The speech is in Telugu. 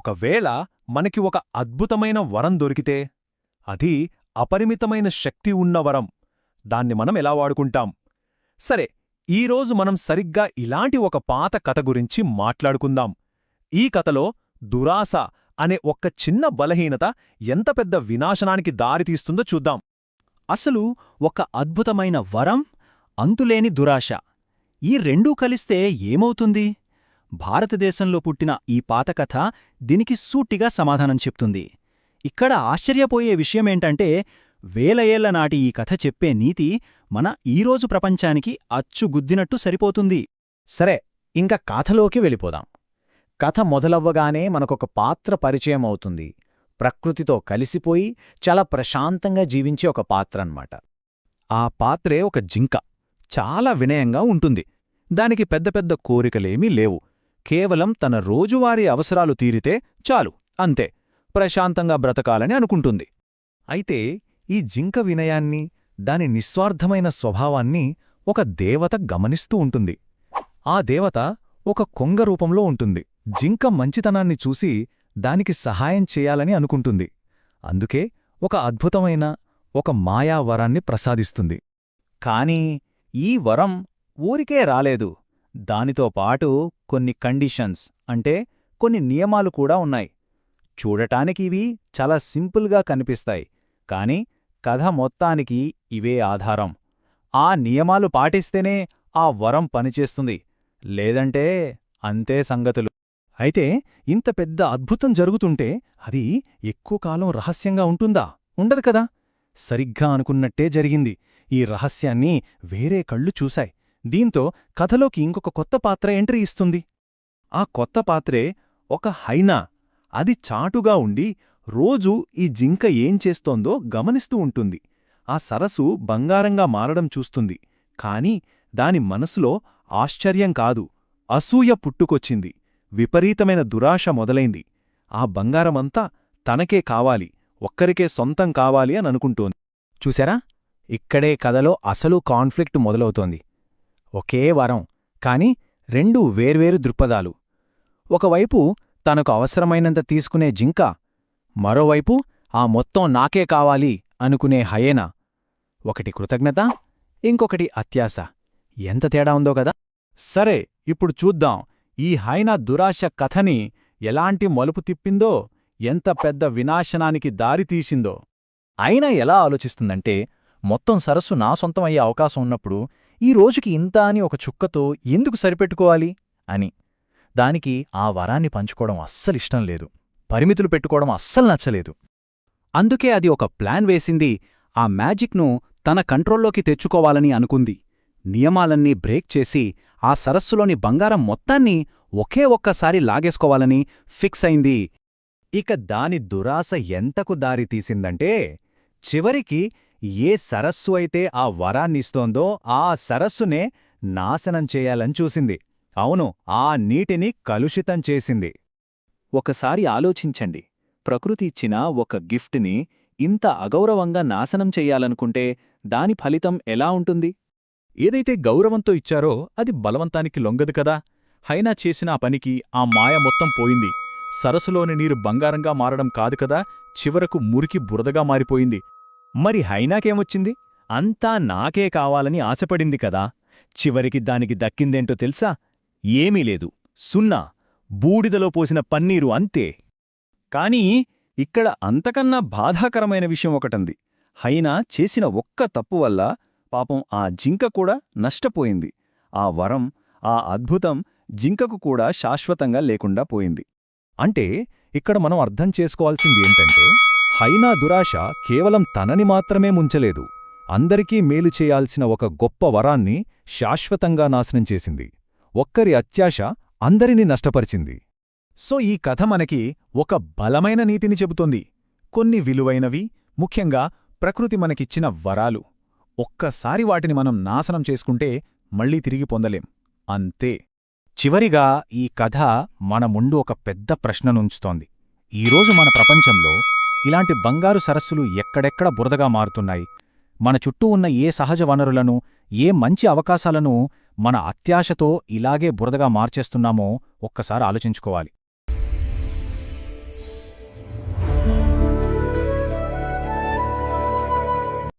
ఒకవేళ మనకి ఒక అద్భుతమైన వరం దొరికితే అది అపరిమితమైన శక్తి ఉన్న వరం. దాన్ని మనం ఎలా వాడుకుంటాం? సరే, ఈరోజు మనం సరిగ్గా ఇలాంటి ఒక పాత కథ గురించి మాట్లాడుకుందాం. ఈ కథలో దురాశ అనే ఒక్క చిన్న బలహీనత ఎంత పెద్ద వినాశనానికి దారితీస్తుందో చూద్దాం. అసలు ఒక అద్భుతమైన వరం, అంతులేని దురాశ, ఈ రెండూ కలిస్తే ఏమవుతుంది? భారతదేశంలో పుట్టిన ఈ పాతకథ దీనికి సూటిగా సమాధానం చెప్తుంది. ఇక్కడ ఆశ్చర్యపోయే విషయమేంటంటే, వేల ఏళ్ల నాటి ఈ కథ చెప్పే నీతి మన ఈరోజు ప్రపంచానికి అచ్చుగుద్దినట్టు సరిపోతుంది. సరే, ఇంక కథలోకి వెళ్ళిపోదాం. కథ మొదలవ్వగానే మనకొక పాత్ర పరిచయం అవుతుంది. ప్రకృతితో కలిసిపోయి చాలా ప్రశాంతంగా జీవించే ఒక పాత్రన్నమాట. ఆ పాత్రే ఒక జింక. చాలా వినయంగా ఉంటుంది. దానికి పెద్ద పెద్ద కోరికలేమీ లేవు. కేవలం తన రోజువారీ అవసరాలు తీరితే చాలు, అంతే. ప్రశాంతంగా బ్రతకాలని అనుకుంటుంది. అయితే ఈ జింక వినయాన్ని, దాని నిస్వార్థమైన స్వభావాన్ని ఒక దేవత గమనిస్తూ ఉంటుంది. ఆ దేవత ఒక కొంగ రూపంలో ఉంటుంది. జింక మంచితనాన్ని చూసి దానికి సహాయం చేయాలని అనుకుంటుంది. అందుకే ఒక అద్భుతమైన ఒక మాయావరాన్ని ప్రసాదిస్తుంది. కాని ఈ వరం ఊరికే రాలేదు. దానితో పాటు కొన్ని కండిషన్స్, అంటే కొన్ని నియమాలు కూడా ఉన్నాయి. చూడటానికి ఇవి చాలా సింపుల్గా కనిపిస్తాయి, కాని కథ మొత్తానికి ఇవే ఆధారం. ఆ నియమాలు పాటిస్తేనే ఆ వరం పనిచేస్తుంది, లేదంటే అంతే సంగతులు. అయితే ఇంత పెద్ద అద్భుతం జరుగుతుంటే అది ఎక్కువ కాలం రహస్యంగా ఉంటుందా? ఉండదు కదా. సరిగ్గా అనుకున్నట్టే జరిగింది. ఈ రహస్యాన్ని వేరే కళ్ళు చూశాయి. దీంతో కథలోకి ఇంకొక కొత్త పాత్ర ఎంట్రీ ఇస్తుంది. ఆ కొత్త పాత్రే ఒక హైనా. అది చాటుగా ఉండి రోజూ ఈ జింక ఏం చేస్తోందో గమనిస్తూ ఉంటుంది. ఆ సరస్సు బంగారంగా మారడం చూస్తుంది. కాని దాని మనసులో ఆశ్చర్యం కాదు, అసూయ పుట్టుకొచ్చింది. విపరీతమైన దురాశ మొదలైంది. ఆ బంగారమంతా తనకే కావాలి, ఒక్కరికే సొంతం కావాలి అని అనుకుంటోంది. చూశారా? ఇక్కడే కథలో అసలు కాన్ఫ్లిక్ట్ మొదలవుతోంది. ఒకే వరం, కాని రెండు వేర్వేరు దృక్పథాలు. ఒకవైపు తనకు అవసరమైనంత తీసుకునే జింక, మరోవైపు ఆ మొత్తం నాకే కావాలి అనుకునే హయేనా. ఒకటి కృతజ్ఞత, ఇంకొకటి అత్యాశ. ఎంత తేడా ఉందో కదా. సరే, ఇప్పుడు చూద్దాం ఈ హైనా దురాశ కథని ఎలాంటి మలుపు తిప్పిందో, ఎంత పెద్ద వినాశనానికి దారితీసిందో. అయినా ఎలా ఆలోచిస్తుందంటే, మొత్తం సరస్సు నా సొంతమయ్యే అవకాశం ఉన్నప్పుడు ఈ రోజుకి ఇంత అని ఒక చుక్కతో ఎందుకు సరిపెట్టుకోవాలి అని. దానికి ఆ వరాన్ని పంచుకోవడం అస్సలిష్టం లేదు, పరిమితులు పెట్టుకోవడం అస్సలు నచ్చలేదు. అందుకే అది ఒక ప్లాన్ వేసింది. ఆ మ్యాజిక్ను తన కంట్రోల్లోకి తెచ్చుకోవాలని అనుకుంది. నియమాలన్నీ బ్రేక్ చేసి ఆ సరస్సులోని బంగారం మొత్తాన్ని ఒకే ఒక్కసారి లాగేసుకోవాలని ఫిక్స్ అయింది. ఇక దాని దురాశ ఎంతకు దారితీసిందంటే, చివరికి ఏ సరస్సు అయితే ఆ వరాన్నిస్తోందో ఆ సరస్సునే నాశనం చేయాలని చూసింది. అవును, ఆ నీటిని కలుషితం చేసింది. ఒకసారి ఆలోచించండి, ప్రకృతి ఇచ్చిన ఒక గిఫ్ట్ని ఇంత అగౌరవంగా నాశనం చెయ్యాలనుకుంటే దాని ఫలితం ఎలా ఉంటుంది? ఏదైతే గౌరవంతో ఇచ్చారో అది బలవంతానికి లొంగదు కదా. హైనా చేసిన ఆ పనికి ఆ మాయ మొత్తం పోయింది. సరస్సులోని నీరు బంగారంగా మారడం కాదు కదా, చివరకు మురికి బురదగా మారిపోయింది. మరి హైనాకేమొచ్చింది? అంతా నాకే కావాలని ఆశపడింది కదా. చివరికి దానికి దక్కిందేంటో తెలుసా? ఏమీ లేదు, సున్నా. బూడిదలో పోసిన పన్నీరు, అంతే. కానీ ఇక్కడ అంతకన్నా బాధాకరమైన విషయం ఒకటంది. హైనా చేసిన ఒక్క తప్పు వల్ల పాపం ఆ జింక కూడా నష్టపోయింది. ఆ వరం, ఆ అద్భుతం జింకకు కూడా శాశ్వతంగా లేకుండా పోయింది. అంటే ఇక్కడ మనం అర్థం చేసుకోవాల్సింది ఏంటంటే, హైనా దురాశ కేవలం తనని మాత్రమే ముంచలేదు, అందరికీ మేలు చేయాల్సిన ఒక గొప్ప వరాన్ని శాశ్వతంగా నాశనం చేసింది. ఒక్కరి అత్యాశ అందరినీ నష్టపరిచింది. సో ఈ కథ మనకి ఒక బలమైన నీతిని చెబుతోంది. కొన్ని విలువైనవి, ముఖ్యంగా ప్రకృతి మనకిచ్చిన వరాలు, ఒక్కసారి వాటిని మనం నాశనం చేసుకుంటే మళ్లీ తిరిగి పొందలేం, అంతే. చివరిగా ఈ కథ మన ముందు ఒక పెద్ద ప్రశ్ననుంచుతోంది. ఈరోజు మన ప్రపంచంలో ఇలాంటి బంగారు సరస్సులు ఎక్కడెక్కడ బురదగా మారుతున్నాయి? మన చుట్టూ ఉన్న ఏ సహజ వనరులను, ఏ మంచి అవకాశాలను మన అత్యాశతో ఇలాగే బురదగా మార్చేస్తున్నామో ఒక్కసారి ఆలోచించుకోవాలి.